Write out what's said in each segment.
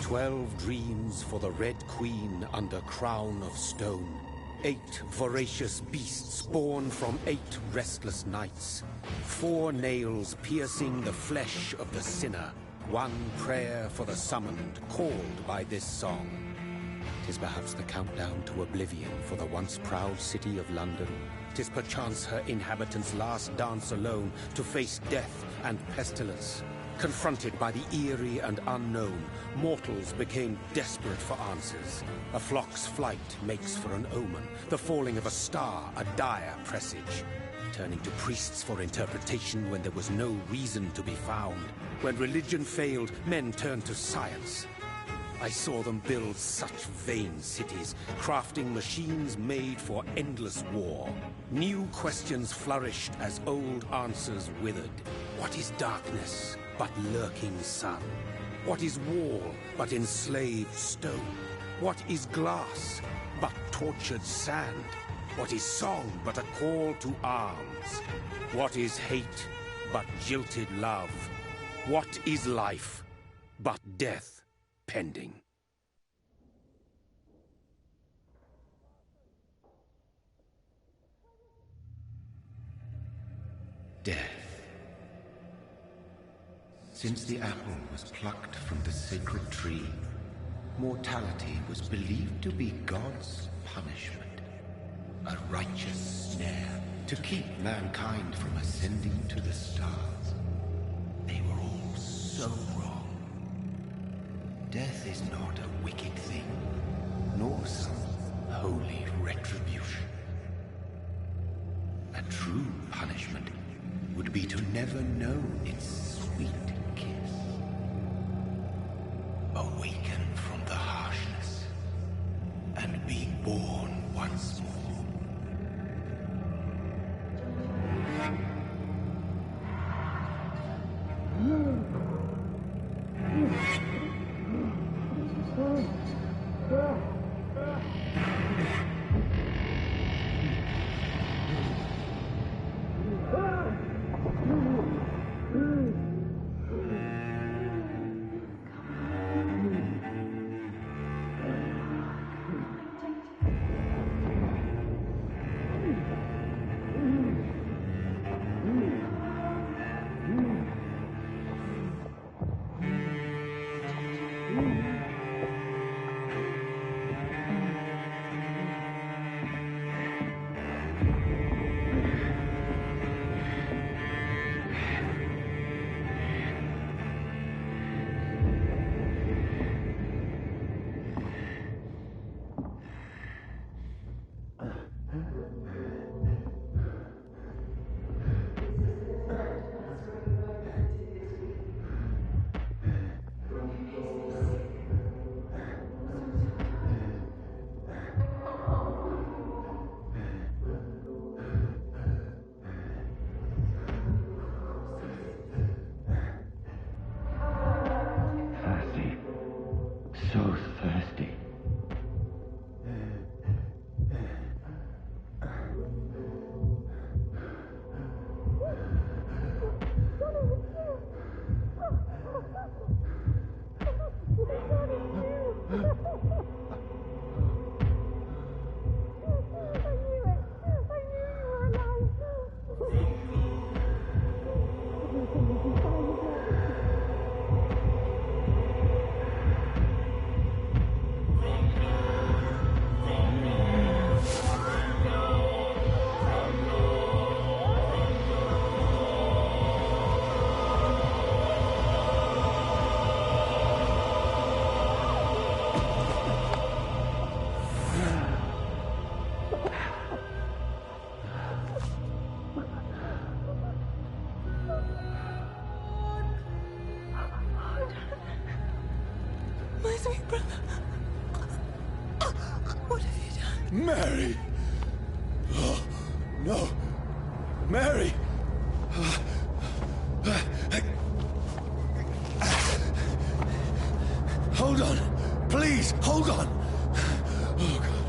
12 dreams for the Red Queen under crown of stone. 8 voracious beasts born from 8 restless nights. 4 nails piercing the flesh of the sinner. 1 prayer for the summoned, called by this song. 'Tis perhaps the countdown to oblivion for the once proud city of London. 'Tis perchance her inhabitants' last dance alone to face death and pestilence. Confronted by the eerie and unknown, mortals became desperate for answers. A flock's flight makes for an omen, the falling of a star a dire presage. Turning to priests for interpretation when there was no reason to be found. When religion failed, men turned to science. I saw them build such vain cities, crafting machines made for endless war. New questions flourished as old answers withered. What is darkness but lurking sun? What is wall but enslaved stone? What is glass but tortured sand? What is song but a call to arms? What is hate but jilted love? What is life but death pending? Death. Since the apple was plucked from the sacred tree, mortality was believed to be God's punishment. A righteous snare to keep mankind from ascending to the stars. They were all so wrong. Death is not a wicked thing, nor some holy retribution. A true punishment would be to never know its sweet kiss. Awaken from the harshness and be born once more. So thirsty. My sweet brother. What have you done? Mary! Oh, no! Mary! Hold on! Please, hold on! Oh, God.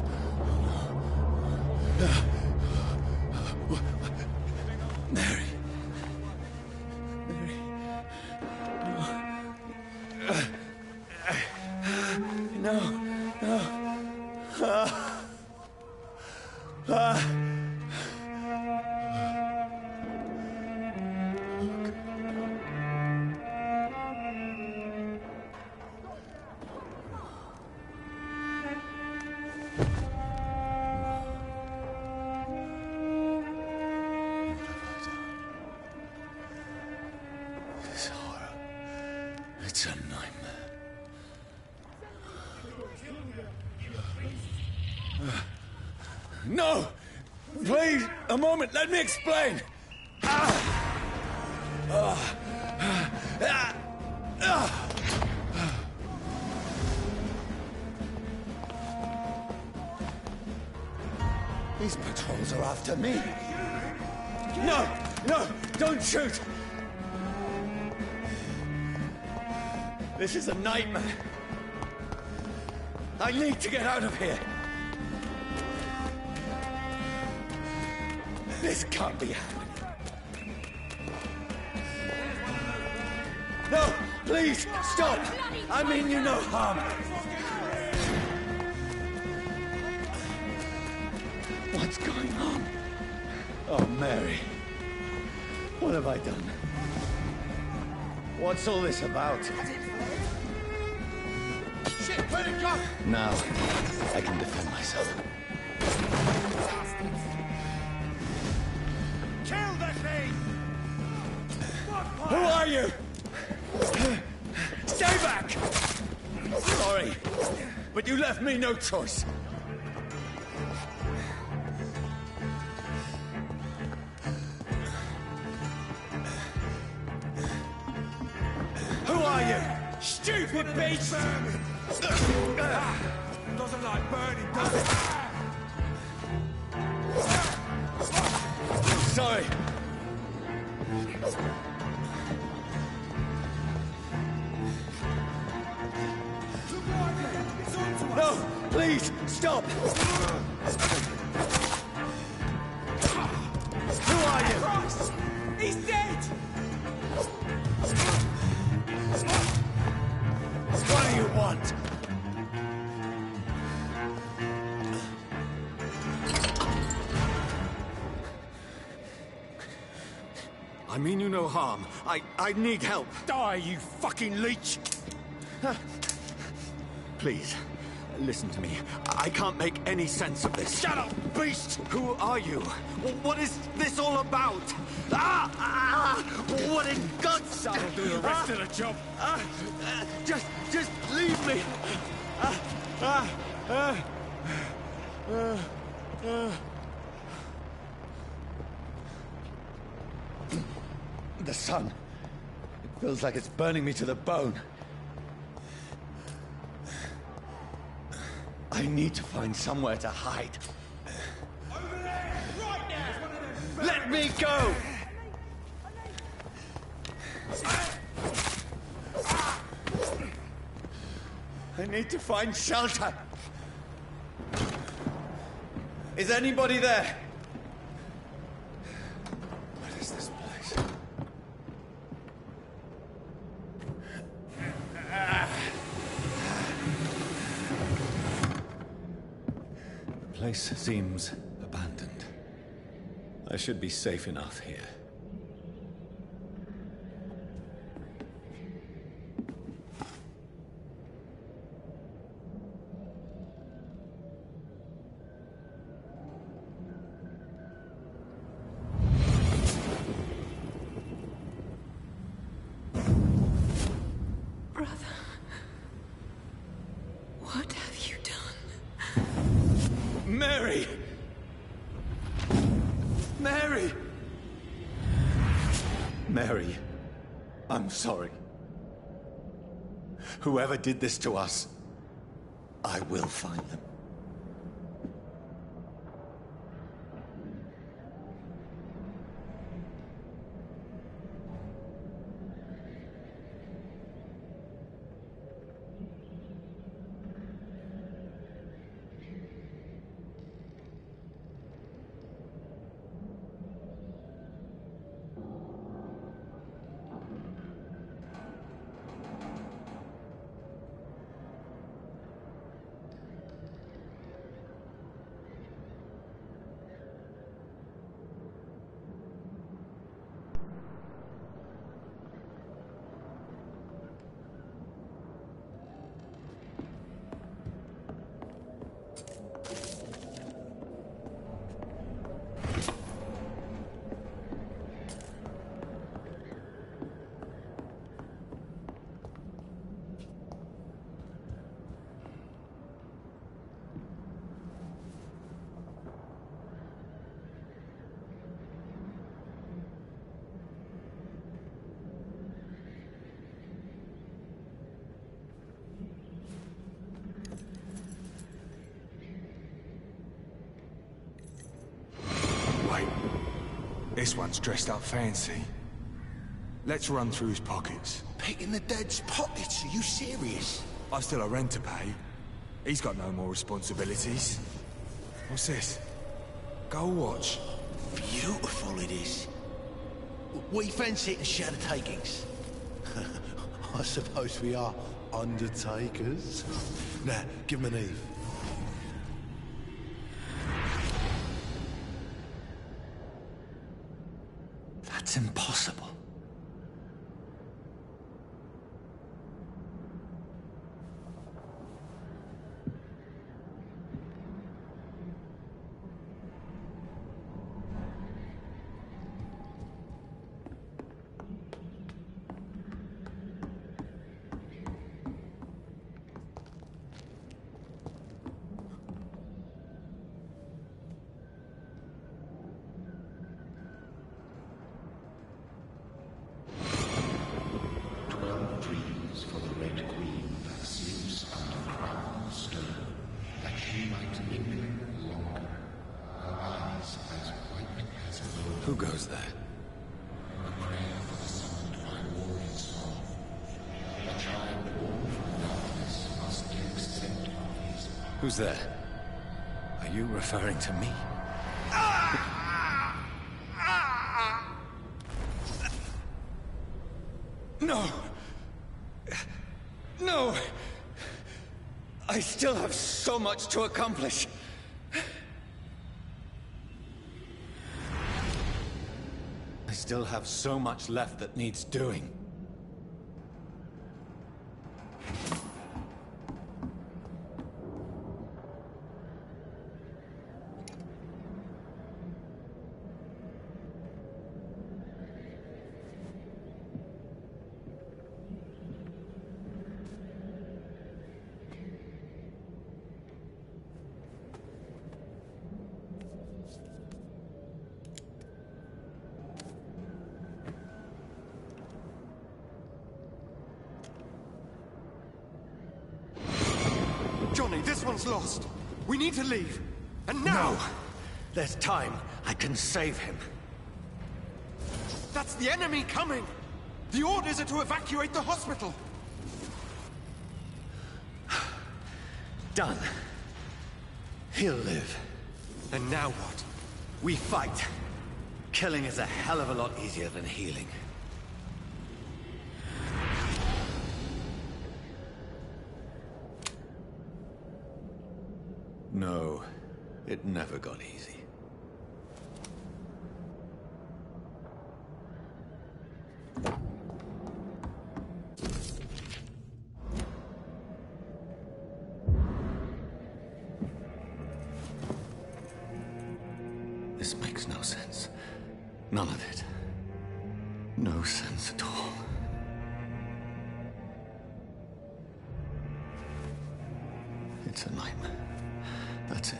Mary. Mary. It's a nightmare. No! Please, a moment, let me explain! These patrols are after me. No! No! Don't shoot! This is a nightmare. I need to get out of here. This can't be happening. No! Please, stop! I mean you no harm. What's going on? Oh, Mary. What have I done? What's all this about? Shit, where'd it go? Now, I can defend myself. Kill the thing! Who are you? Stay back! Sorry, but you left me no choice. Who are you? Stupid beast! Doesn't like burning, does it? Sorry. No, please, stop! Who are you? He's dead! What do you want? I mean you no harm. I need help. Die, you fucking leech! Please, listen to me. I can't make any sense of this. Shut up, beast! Who are you? What is this all about? What in God's... That'll do the rest of the job. Just leave me. The sun. It feels like it's burning me to the bone. I need to find somewhere to hide. Over there! Right now! Let me go! I need to find shelter. Is anybody there? What is this place? The place seems abandoned. I should be safe enough here. Brother, what have you done? Mary! Mary! Mary, I'm sorry. Whoever did this to us, I will find them. This one's dressed up fancy. Let's run through his pockets. Picking the dead's pockets? Are you serious? I've still a rent to pay. He's got no more responsibilities. What's this? Gold watch. Beautiful it is. We fancy it and share the takings. I suppose we are undertakers. Now, give him an Eve. That's impossible. Who goes there? Who's there? Are you referring to me? No! No! I still have so much to accomplish. I still have so much left that needs doing. Johnny, this one's lost. We need to leave. And now! No! There's time. I can save him. That's the enemy coming! The orders are to evacuate the hospital! Done. He'll live. And now what? We fight. Killing is a hell of a lot easier than healing. No, it never got easy. This makes no sense. None of it. No sense at all. It's a nightmare. That's it.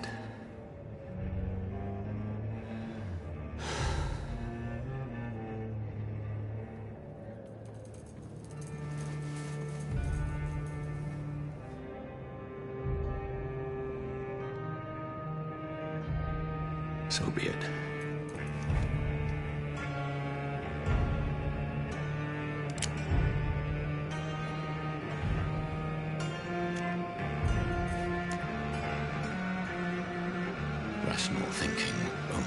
So be it. Rational thinking only.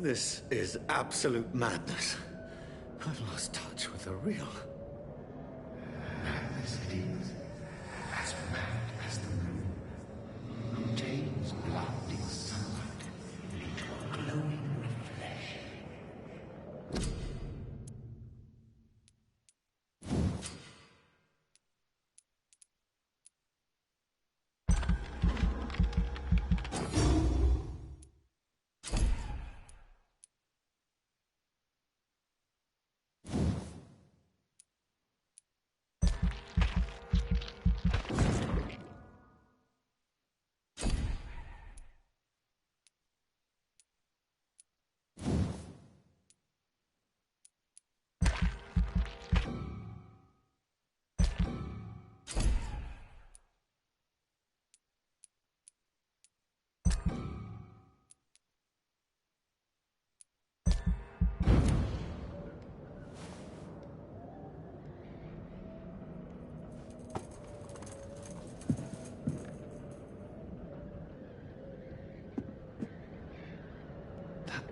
This is absolute madness. I've lost touch with the real. Madness it is. As mad as the moon. Contains blinding sunlight into a glowing flesh.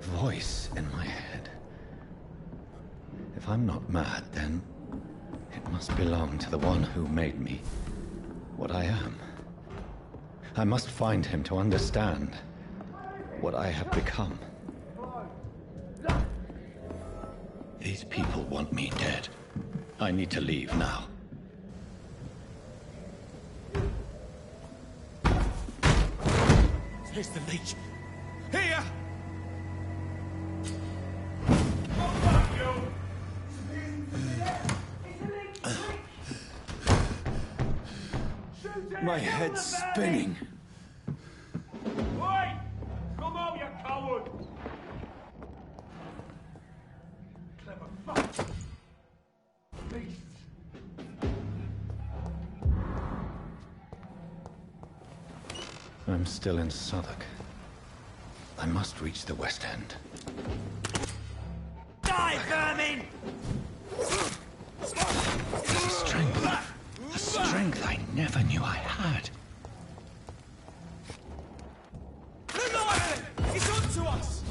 Voice in my head. If I'm not mad, then it must belong to the one who made me what I am. I must find him to understand what I have become. These people want me dead. I need to leave now. Here's the leech. Here! My head's spinning. Oi! Come out, you coward! Clever fuck! Beast! I'm still in Southwark. I must reach the West End. Die, vermin! A strength I never knew I had. Leviathan! It's onto us!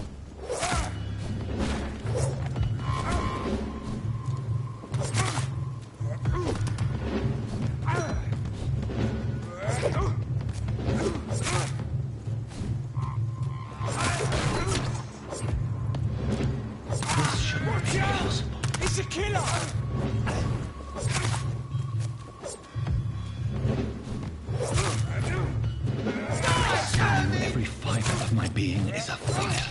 This shouldn't be possible. It's a killer! Every fiber of my being is afire.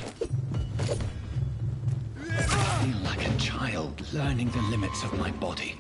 I feel like a child learning the limits of my body.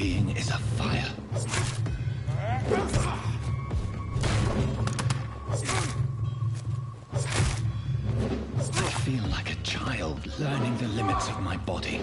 being is a fire. I feel like a child learning the limits of my body.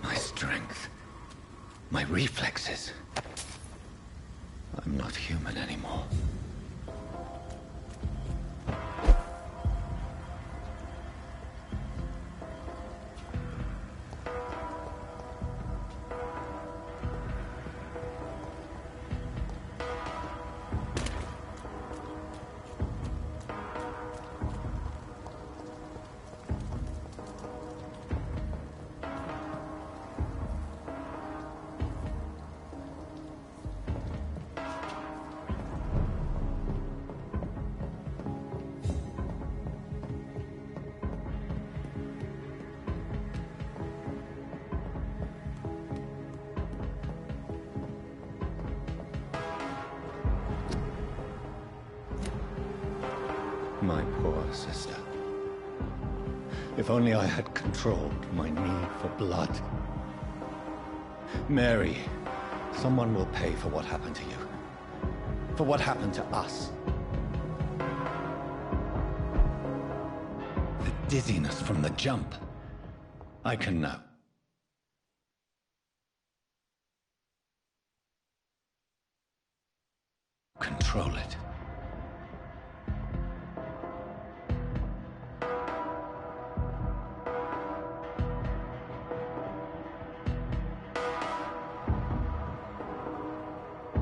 My strength, my reflexes. I'm not human anymore. My poor sister. If only I had controlled my need for blood. Mary, someone will pay for what happened to you. For what happened to us. The dizziness from the jump. I can now control it.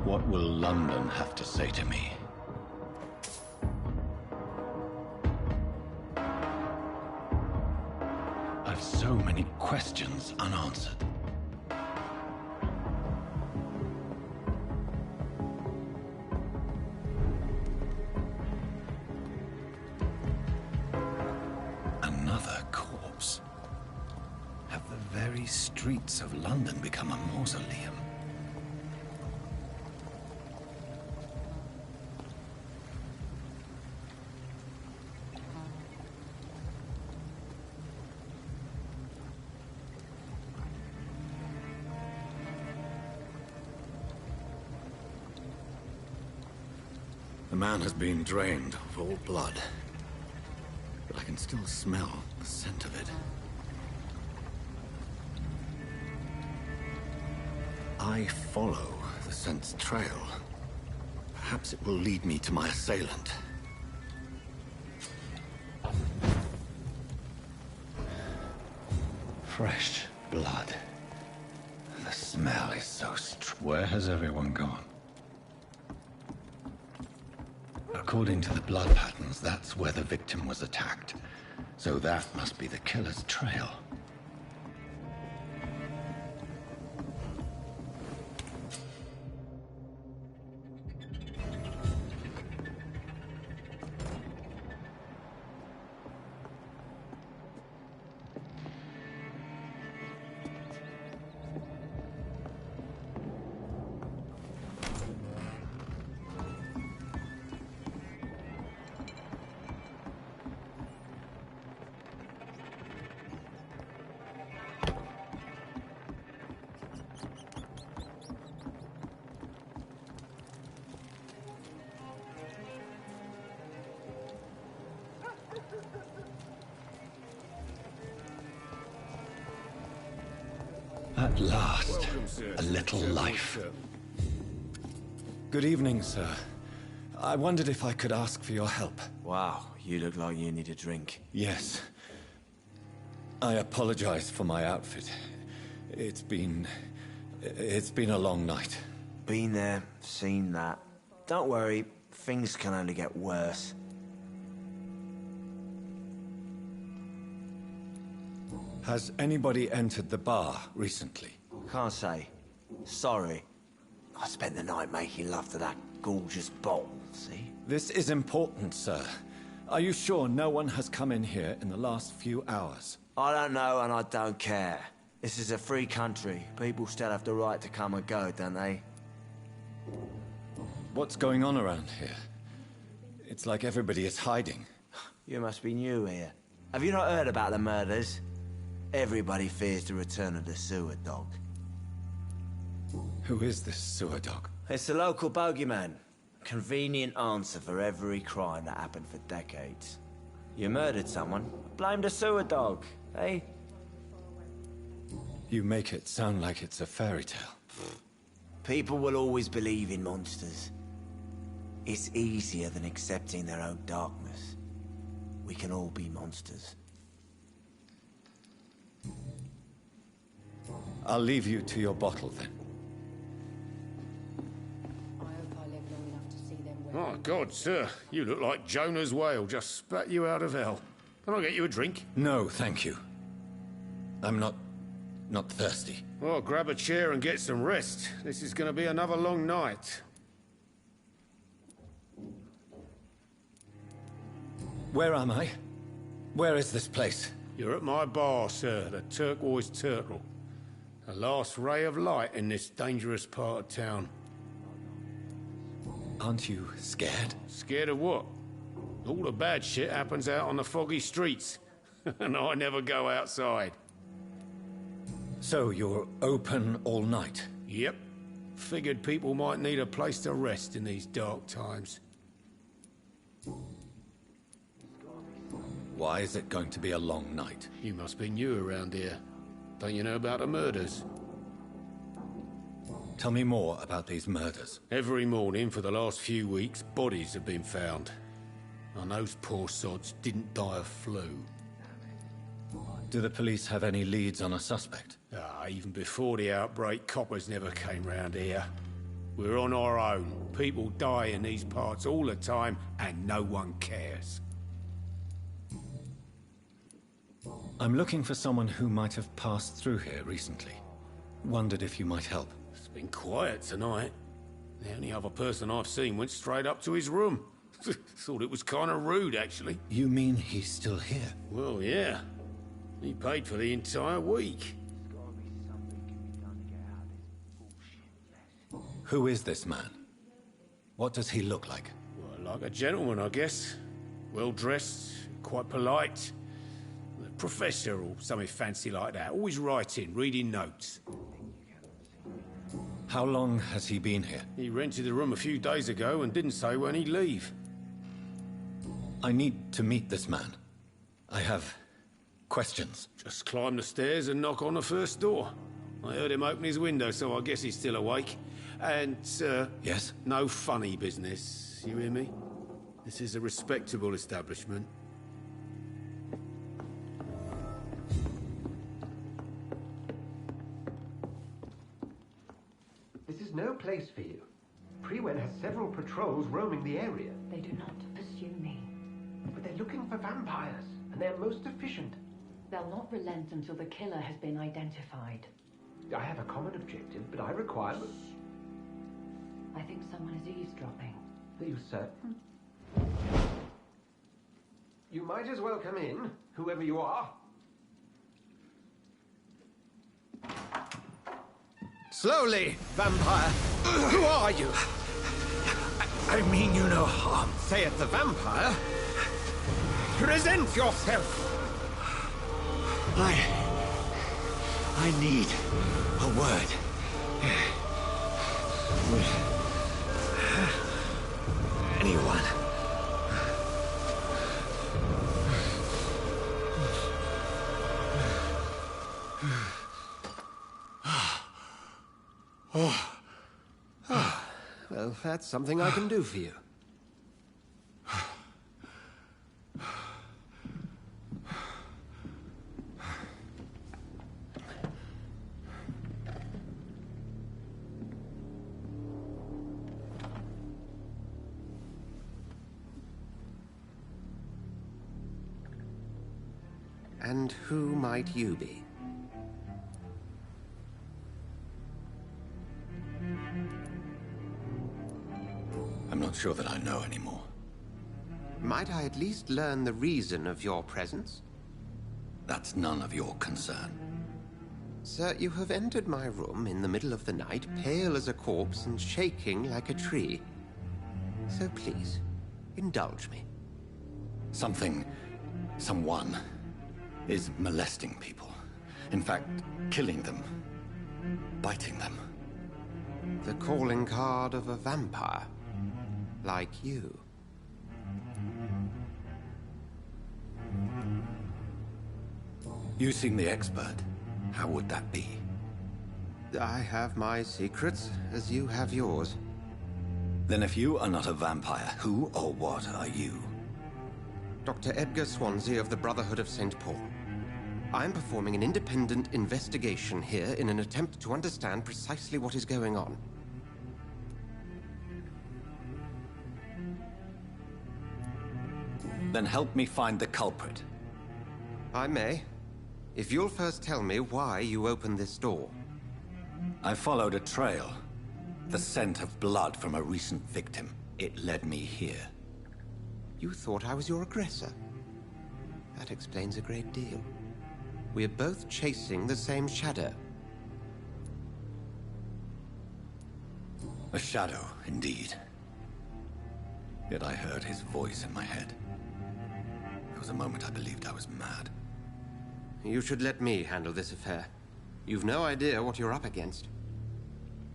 What will London have to say to me? I've so many questions unanswered. Another corpse. Have the very streets of London become a mausoleum? The man has been drained of all blood, but I can still smell the scent of it. I follow the scent's trail. Perhaps it will lead me to my assailant. Fresh blood. The smell is so strong. Where has everyone gone? According to the blood patterns, that's where the victim was attacked. So that must be the killer's trail. At last, a little life. Good evening, sir. I wondered if I could ask for your help. Wow, you look like you need a drink. Yes. I apologize for my outfit. It's been a long night. Been there, seen that. Don't worry, things can only get worse. Has anybody entered the bar recently? Can't say. Sorry. I spent the night making love to that gorgeous bottle, see? This is important, sir. Are you sure no one has come in here in the last few hours? I don't know and I don't care. This is a free country. People still have the right to come and go, don't they? What's going on around here? It's like everybody is hiding. You must be new here. Have you not heard about the murders? Everybody fears the return of the sewer dog. Who is this sewer dog? It's the local bogeyman. Convenient answer for every crime that happened for decades. You murdered someone, blame the sewer dog, eh? You make it sound like it's a fairy tale. People will always believe in monsters. It's easier than accepting their own darkness. We can all be monsters. I'll leave you to your bottle, then. My God, sir. You look like Jonah's whale just spat you out of hell. Can I get you a drink? No, thank you. I'm not thirsty. Well, grab a chair and get some rest. This is going to be another long night. Where am I? Where is this place? You're at my bar, sir, the Turquoise Turtle. The last ray of light in this dangerous part of town. Aren't you scared? Scared of what? All the bad shit happens out on the foggy streets. And I never go outside. So you're open all night? Yep. Figured people might need a place to rest in these dark times. Why is it going to be a long night? You must be new around here. Don't you know about the murders? Tell me more about these murders. Every morning for the last few weeks, bodies have been found. And those poor sods didn't die of flu. Do the police have any leads on a suspect? Even before the outbreak, coppers never came round here. We're on our own. People die in these parts all the time, and no one cares. I'm looking for someone who might have passed through here recently. Wondered if you might help. It's been quiet tonight. The only other person I've seen went straight up to his room. Thought it was kind of rude, actually. You mean he's still here? Well, yeah. He paid for the entire week. Who is this man? What does he look like? Well, like a gentleman, I guess. Well-dressed, quite polite. A professor or something fancy like that. Always writing, reading notes. How long has he been here? He rented the room a few days ago and didn't say when he'd leave. I need to meet this man. I have questions. Just climb the stairs and knock on the first door. I heard him open his window, so I guess he's still awake. And, Yes? no funny business, you hear me? This is a respectable establishment. This is no place for you. Prewen has several patrols roaming the area. They do not pursue me. But they're looking for vampires, and they're most efficient. They'll not relent until the killer has been identified. I have a common objective, but I require... I think someone is eavesdropping. Are you certain? You might as well come in, whoever you are. Slowly, vampire. Who are you? I mean you no harm. Saith the vampire. Present yourself. I need a word. Anyone. Well, that's something I can do for you. And who might you be? I'm not sure that I know anymore. Might I at least learn the reason of your presence? That's none of your concern. Sir, you have entered my room in the middle of the night, pale as a corpse and shaking like a tree. So please, indulge me. Someone is molesting people. In fact, killing them. Biting them. The calling card of a vampire. Like you. You seem the expert. How would that be? I have my secrets, as you have yours. Then if you are not a vampire, who or what are you? Dr. Edgar Swansea of the Brotherhood of St. Paul. I'm performing an independent investigation here in an attempt to understand precisely what is going on. Then help me find the culprit. I may. If you'll first tell me why you opened this door. I followed a trail. The scent of blood from a recent victim. It led me here. You thought I was your aggressor. That explains a great deal. We're both chasing the same shadow. A shadow, indeed. Yet I heard his voice in my head. There was a moment I believed I was mad. You should let me handle this affair. You've no idea what you're up against.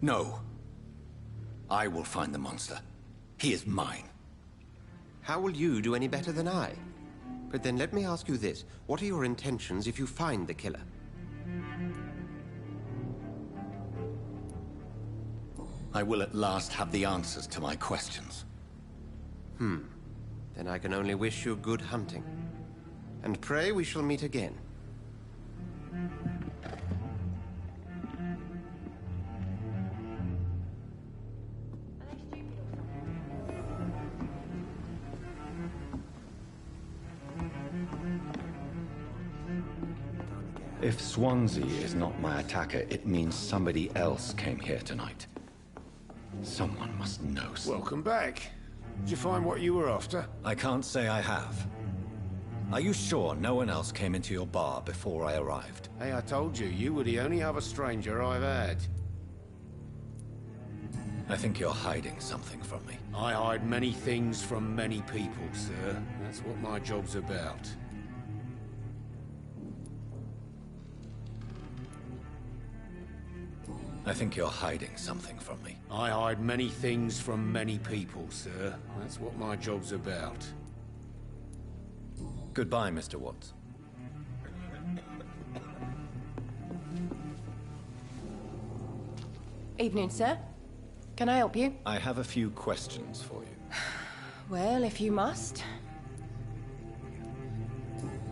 No. I will find the monster. He is mine. How will you do any better than I? But then let me ask you this. What are your intentions if you find the killer? I will at last have the answers to my questions. Then I can only wish you good hunting. And pray we shall meet again. If Swansea is not my attacker, it means somebody else came here tonight. Someone must know something. Welcome back. Did you find what you were after? I can't say I have. Are you sure no one else came into your bar before I arrived? Hey, I told you, you were the only other stranger I've had. I think you're hiding something from me. I hide many things from many people, sir. That's what my job's about. I think you're hiding something from me. I hide many things from many people, sir. That's what my job's about. Goodbye, Mr. Watts. Evening, sir. Can I help you? I have a few questions for you. Well, if you must.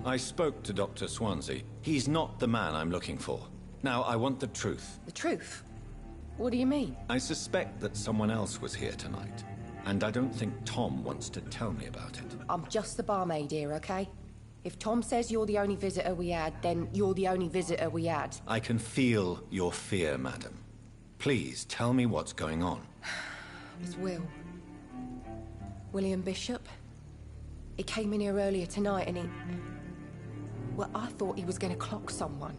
I spoke to Dr. Swansea. He's not the man I'm looking for. Now, I want the truth. The truth? What do you mean? I suspect that someone else was here tonight. And I don't think Tom wants to tell me about it. I'm just the barmaid here, okay? If Tom says you're the only visitor we had, then you're the only visitor we had. I can feel your fear, madam. Please, tell me what's going on. It's Will. William Bishop. He came in here earlier tonight and he... Well, I thought he was going to clock someone.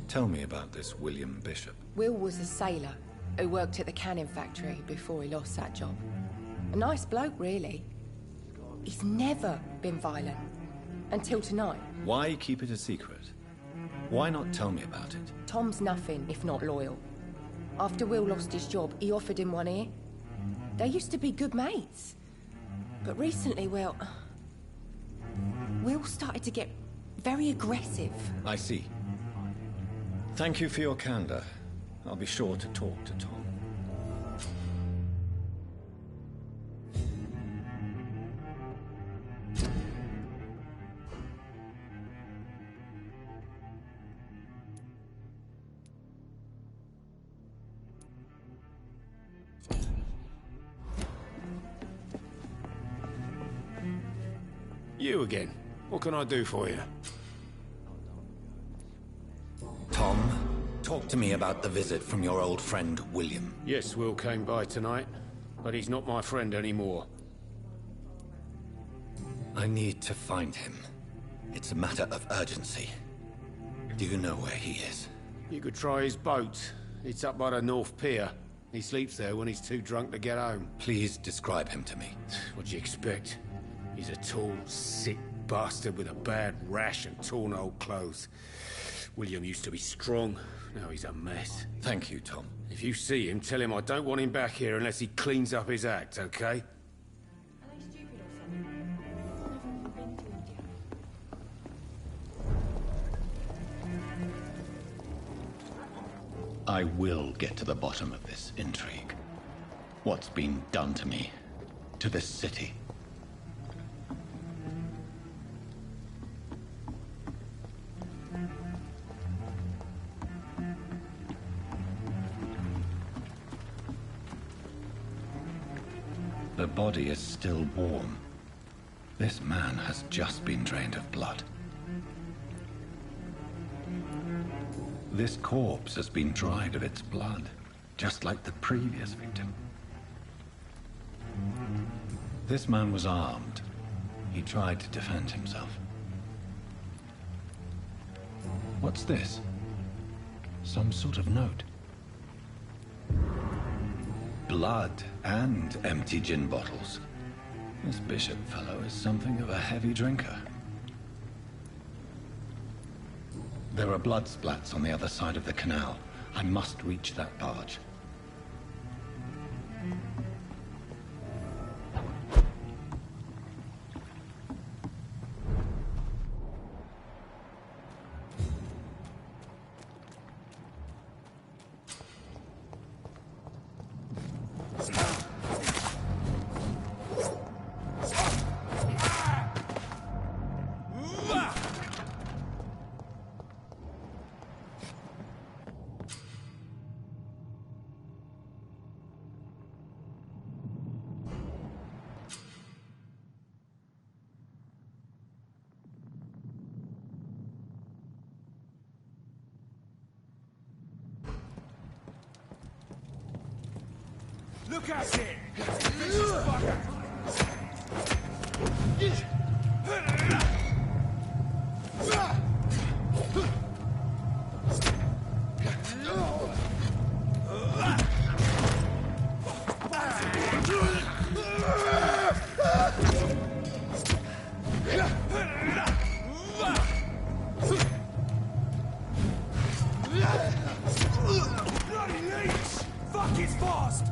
Tell me about this William Bishop. Will was a sailor who worked at the canning factory before he lost that job. A nice bloke, really. He's never been violent. Until tonight. Why keep it a secret? Why not tell me about it? Tom's nothing if not loyal. After Will lost his job, he offered him one ear. They used to be good mates. But recently, well... Will started to get very aggressive. I see. Thank you for your candor. I'll be sure to talk to Tom. You again. What can I do for you? Tom, talk to me about the visit from your old friend, William. Yes, Will came by tonight, but he's not my friend anymore. I need to find him. It's a matter of urgency. Do you know where he is? You could try his boat. It's up by the North Pier. He sleeps there when he's too drunk to get home. Please describe him to me. What do you expect? He's a tall, sick bastard with a bad rash and torn old clothes. William used to be strong. Now he's a mess. Thank you, Tom. If you see him, tell him I don't want him back here unless he cleans up his act, okay? I will get to the bottom of this intrigue. What's been done to me, to this city. The body is still warm. This man has just been drained of blood. This corpse has been dried of its blood, just like the previous victim. This man was armed. He tried to defend himself. What's this? Some sort of note. Blood and empty gin bottles. This bishop fellow is something of a heavy drinker. There are blood splats on the other side of the canal. I must reach that barge. Look at it! Vicious fucker! Bloody leech! Fuck, it's fast!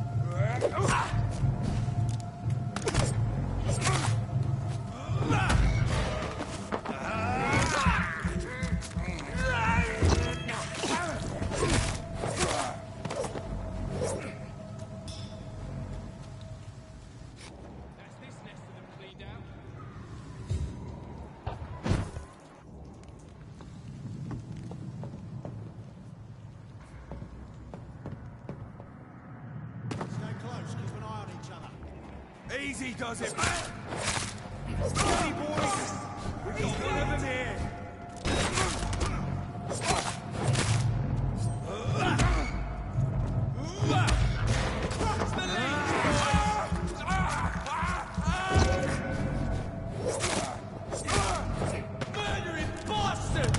Easy does it, man! Steady, boys! We've got one of them here! It's the lead, boys! Murdering bastard!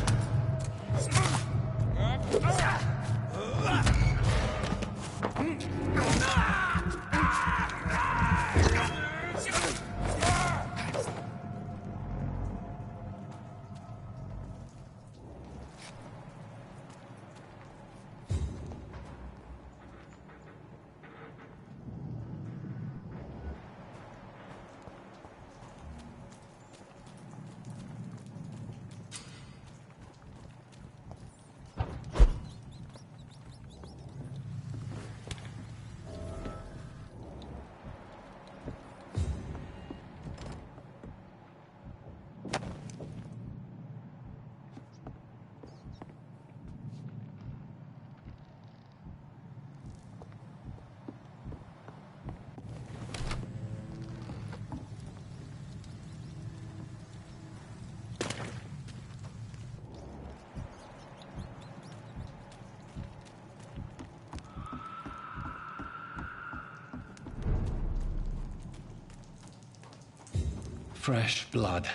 Fresh blood.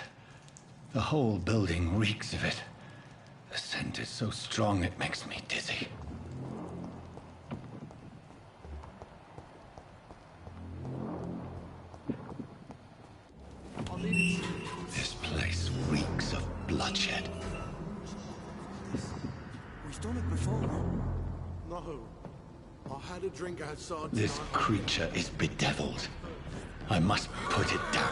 The whole building reeks of it. The scent is so strong it makes me dizzy. This place reeks of bloodshed. We've done it before. No. I had a drink outside. This creature is bedeviled. I must put it down.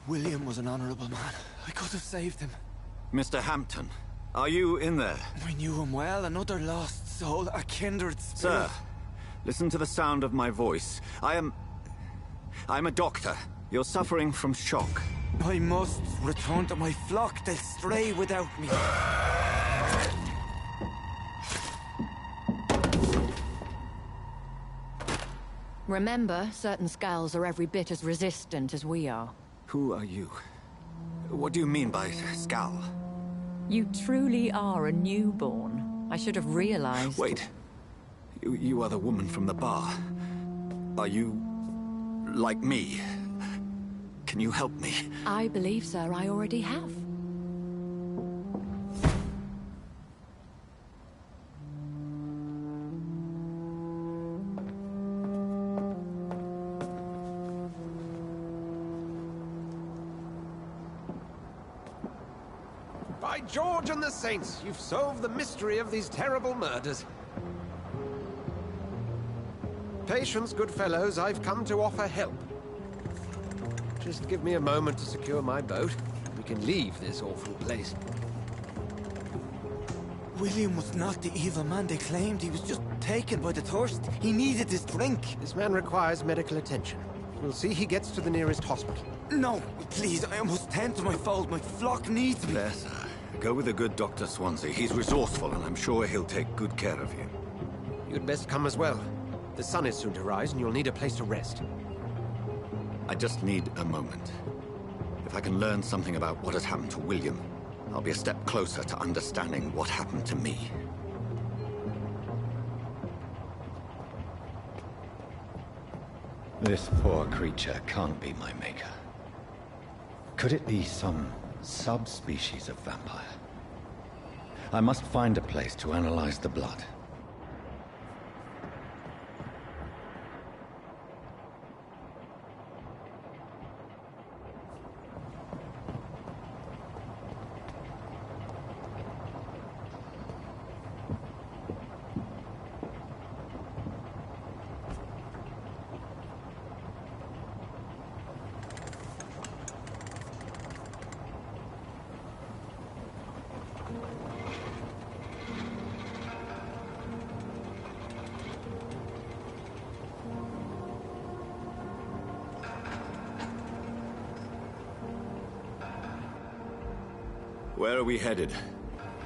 William was an honorable man. I could have saved him. Mr. Hampton, are you in there? I knew him well, another lost soul, a kindred spirit. Sir, listen to the sound of my voice. I'm a doctor. You're suffering from shock. I must return to my flock. They'll stray without me. Remember, certain skulls are every bit as resistant as we are. Who are you? What do you mean by Skal? You truly are a newborn. I should have realized. Wait. You are the woman from the bar. Are you... like me? Can you help me? I believe, sir, I already have. By George and the Saints, you've solved the mystery of these terrible murders. Patience, good fellows, I've come to offer help. Just give me a moment to secure my boat. We can leave this awful place. William was not the evil man they claimed. He was just taken by the thirst. He needed this drink. This man requires medical attention. We'll see he gets to the nearest hospital. No, please, I must tend to my fold. My flock needs me. There, sir. Go with the good Dr. Swansea. He's resourceful, and I'm sure he'll take good care of you. You'd best come as well. The sun is soon to rise, and you'll need a place to rest. I just need a moment. If I can learn something about what has happened to William, I'll be a step closer to understanding what happened to me. This poor creature can't be my maker. Could it be some subspecies of vampire? I must find a place to analyze the blood. Where are we headed?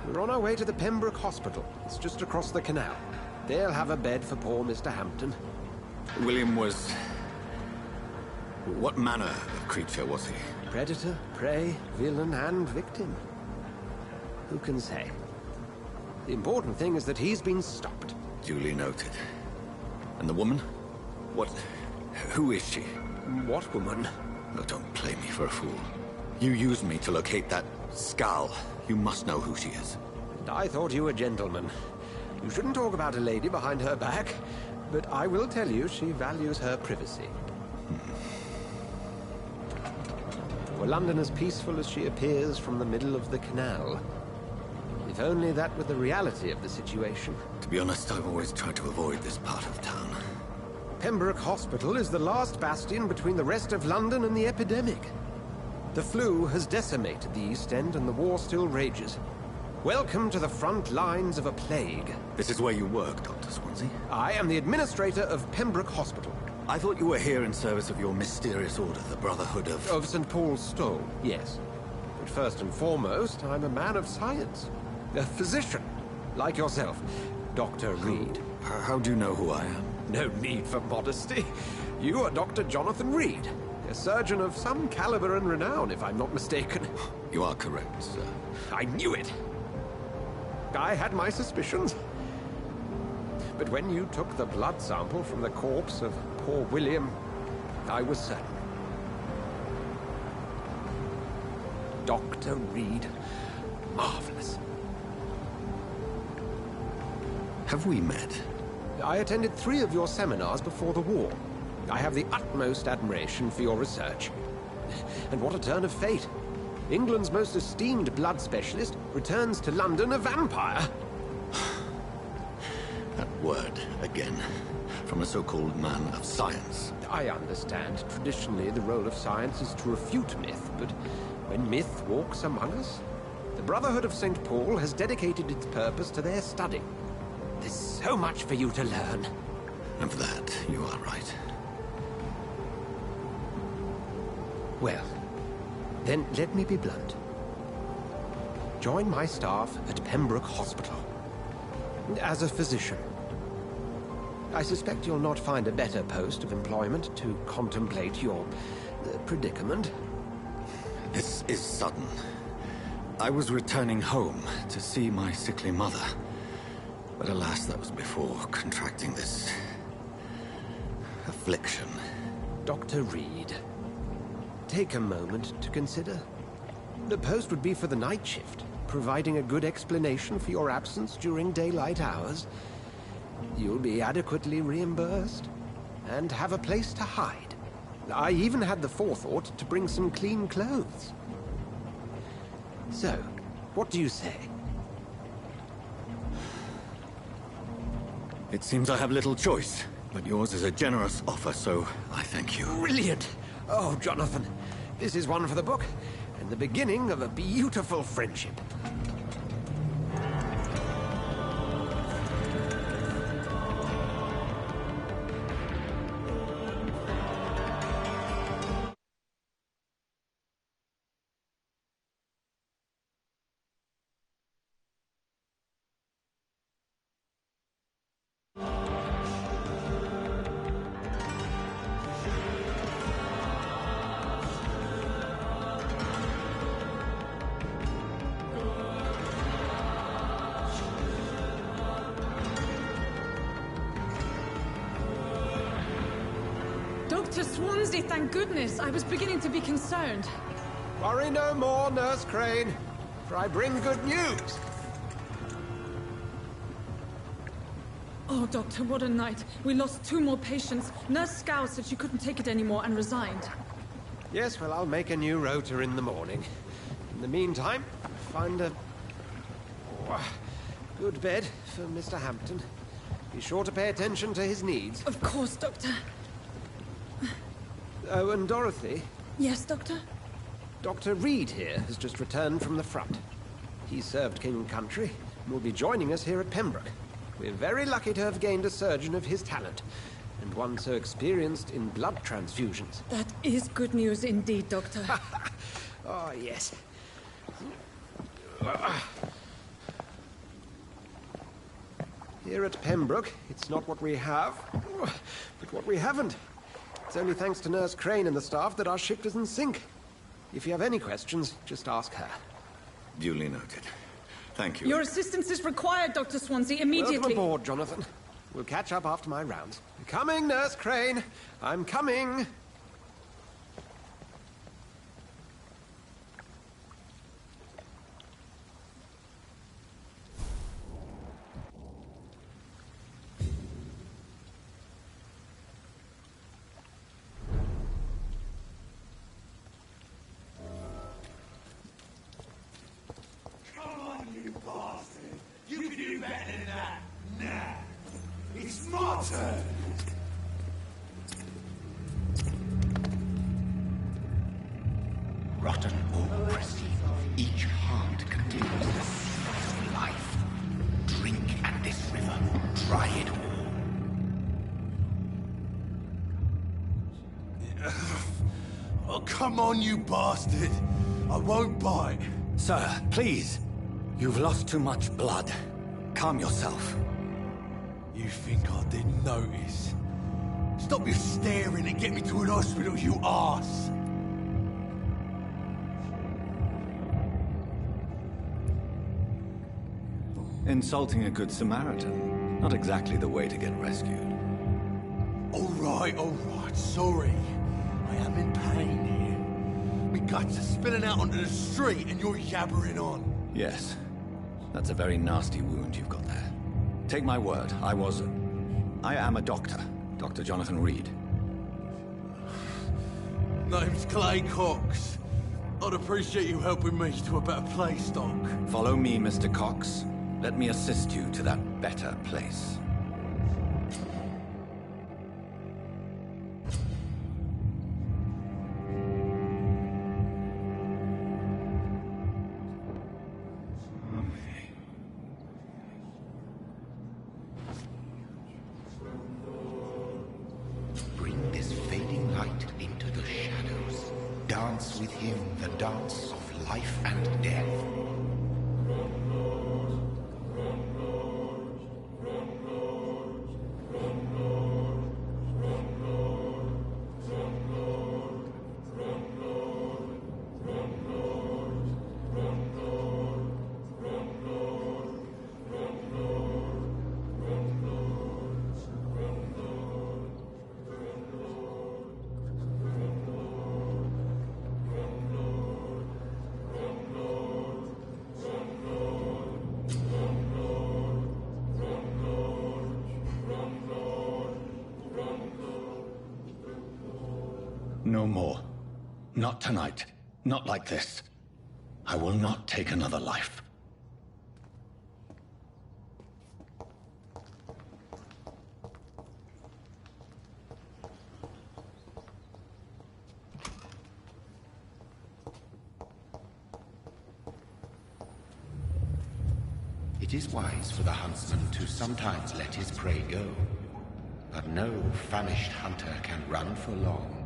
We're on our way to the Pembroke Hospital. It's just across the canal. They'll have a bed for poor Mr. Hampton. William was... What manner of creature was he? Predator, prey, villain, and victim. Who can say? The important thing is that he's been stopped. Duly noted. And the woman? Who is she? What woman? Oh, don't play me for a fool. You used me to locate that Skal. You must know who she is. And I thought you a gentleman. You shouldn't talk about a lady behind her back, but I will tell you she values her privacy. Were London as peaceful as she appears from the middle of the canal? If only that were the reality of the situation. To be honest, I've always tried to avoid this part of town. Pembroke Hospital is the last bastion between the rest of London and the epidemic. The flu has decimated the East End and the war still rages. Welcome to the front lines of a plague. This is where you work, Dr. Swansea? I am the administrator of Pembroke Hospital. I thought you were here in service of your mysterious order, the Brotherhood of... Of St. Paul's Stole, yes. But first and foremost, I'm a man of science. A physician, like yourself, Dr. Reed. How do you know who I am? No need for modesty. You are Dr. Jonathan Reed, a surgeon of some caliber and renown, if I'm not mistaken. You are correct, sir. I knew it. I had my suspicions. But when you took the blood sample from the corpse of poor William, I was certain. Dr. Reed. Marvelous. Have we met? I attended 3 of your seminars before the war. I have the utmost admiration for your research. And what a turn of fate. England's most esteemed blood specialist returns to London a vampire. That word, again. From a so-called man of science. I understand. Traditionally, the role of science is to refute myth, but when myth walks among us, the Brotherhood of St. Paul has dedicated its purpose to their study. There's so much for you to learn. Of that, you are right. Well, then let me be blunt. Join my staff at Pembroke Hospital. As a physician. I suspect you'll not find a better post of employment to contemplate your predicament. This is sudden. I was returning home to see my sickly mother. But alas, that was before contracting this... affliction. Dr. Reed, take a moment to consider. The post would be for the night shift, providing a good explanation for your absence during daylight hours. You'll be adequately reimbursed, and have a place to hide. I even had the forethought to bring some clean clothes. So, what do you say? It seems I have little choice, but yours is a generous offer, so I thank you. Brilliant! Oh, Jonathan, this is one for the book, and the beginning of a beautiful friendship. Dr. Swansea, thank goodness. I was beginning to be concerned. Worry no more, Nurse Crane, for I bring good news. Oh, Doctor, what a night. We lost 2 more patients. Nurse Scow said she couldn't take it anymore and resigned. Yes, well, I'll make a new rota in the morning. In the meantime, find a... good bed for Mr. Hampton. Be sure to pay attention to his needs. Of course, Doctor. Oh, and Dorothy? Yes, Doctor? Dr. Reed here has just returned from the front. He served King and Country and will be joining us here at Pembroke. We're very lucky to have gained a surgeon of his talent, and one so experienced in blood transfusions. That is good news indeed, Doctor. Oh, yes. Here at Pembroke, it's not what we have, but what we haven't. It's only thanks to Nurse Crane and the staff that our ship doesn't sink. If you have any questions, just ask her. Duly noted. Thank you. Your assistance is required, Dr. Swansea, immediately. Welcome aboard, Jonathan. We'll catch up after my rounds. Coming, Nurse Crane. I'm coming. Rotten or pristine, each heart contains the seed of life. Drink at this river, try it all. Oh, come on, you bastard! I won't bite. Sir, please. You've lost too much blood. Calm yourself. You think I didn't notice? Stop your staring and get me to an hospital, you arse! Insulting a good Samaritan. Not exactly the way to get rescued. All right, sorry. I am in pain here. My guts are spilling out onto the street and you're yabbering on. Yes. That's a very nasty wound you've got there. Take my word, I am a doctor. Dr. Jonathan Reed. Name's Clay Cox. I'd appreciate you helping me to a better place, Doc. Follow me, Mr. Cox. Let me assist you to that better place. Bring this fading light into the shadows. Dance with him the dance of life and death. No more. Not tonight. Not like this. I will not take another life. It is wise for the huntsman to sometimes let his prey go. But no famished hunter can run for long.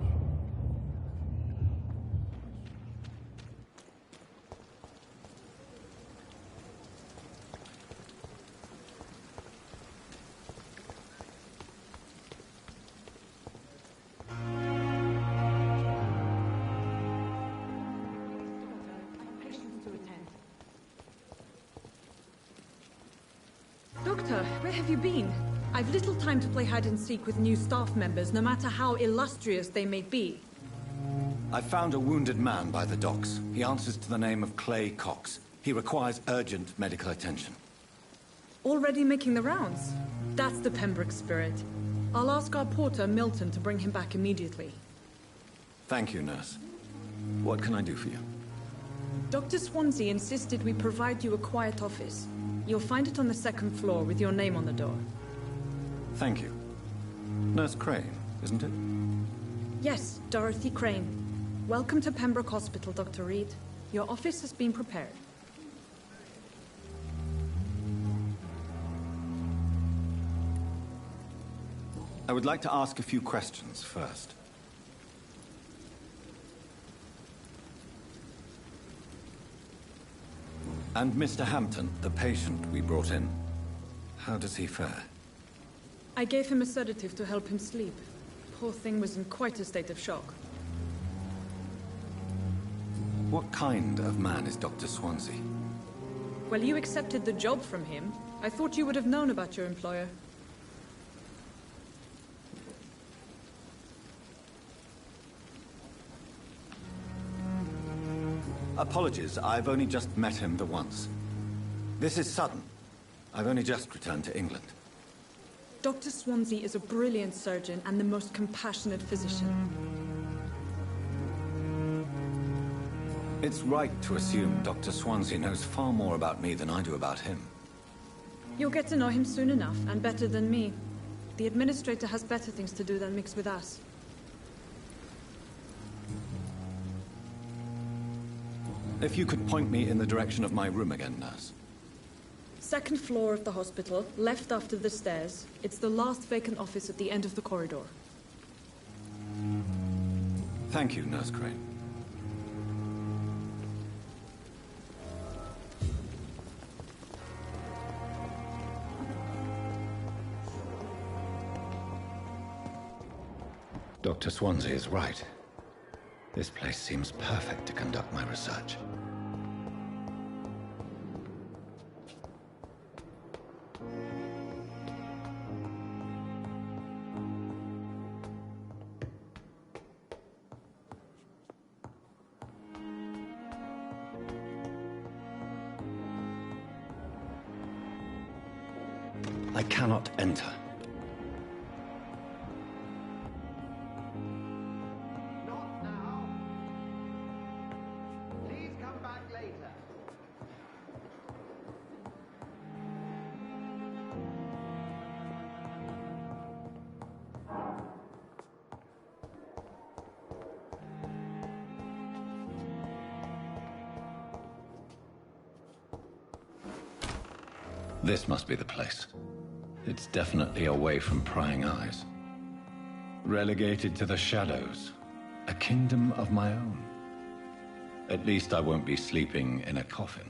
Doctor, where have you been? I've little time to play hide and seek with new staff members, no matter how illustrious they may be. I found a wounded man by the docks. He answers to the name of Clay Cox. He requires urgent medical attention. Already making the rounds? That's the Pembroke spirit. I'll ask our porter, Milton, to bring him back immediately. Thank you, nurse. What can I do for you? Dr. Swansea insisted we provide you a quiet office. You'll find it on the second floor with your name on the door. Thank you. Nurse Crane, isn't it? Yes, Dorothy Crane. Welcome to Pembroke Hospital, Dr. Reed. Your office has been prepared. I would like to ask a few questions first. And Mr. Hampton, the patient we brought in, how does he fare? I gave him a sedative to help him sleep. Poor thing was in quite a state of shock. What kind of man is Dr. Swansea? Well, you accepted the job from him. I thought you would have known about your employer. Apologies, I've only just met him the once. This is sudden. I've only just returned to England. Dr. Swansea is a brilliant surgeon and the most compassionate physician. It's right to assume Dr. Swansea knows far more about me than I do about him. You'll get to know him soon enough, and better than me. The administrator has better things to do than mix with us. If you could point me in the direction of my room again, nurse. Second floor of the hospital, left after the stairs. It's the last vacant office at the end of the corridor. Thank you, Nurse Crane. Dr. Swansea is right. This place seems perfect to conduct my research. I cannot enter. Not now. Please come back later. This must be the place. It's definitely away from prying eyes. Relegated to the shadows. A kingdom of my own. At least I won't be sleeping in a coffin.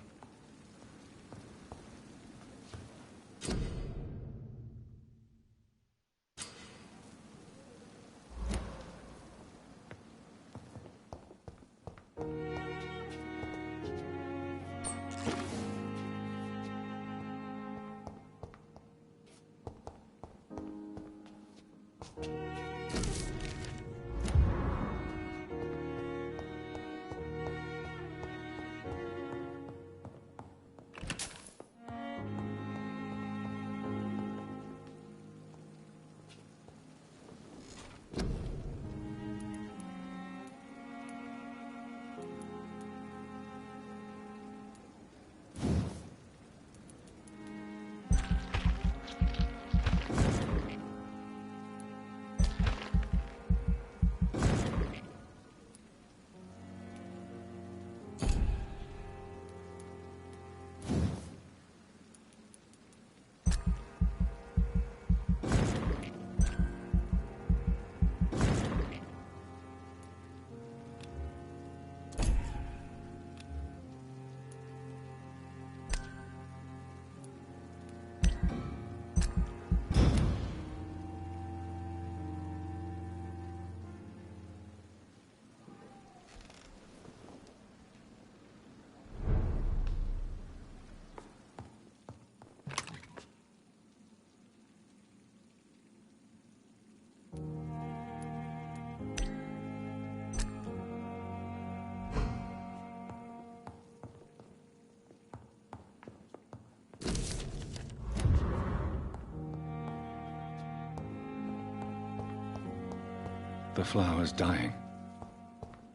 The flower's dying.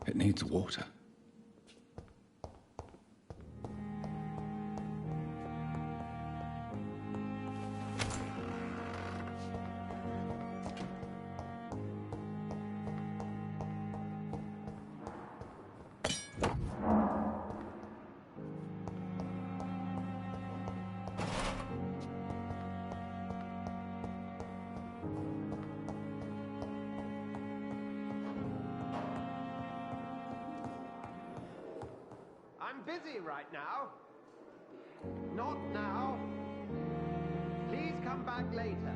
It needs water. I'm busy right now. Not now. Please come back later.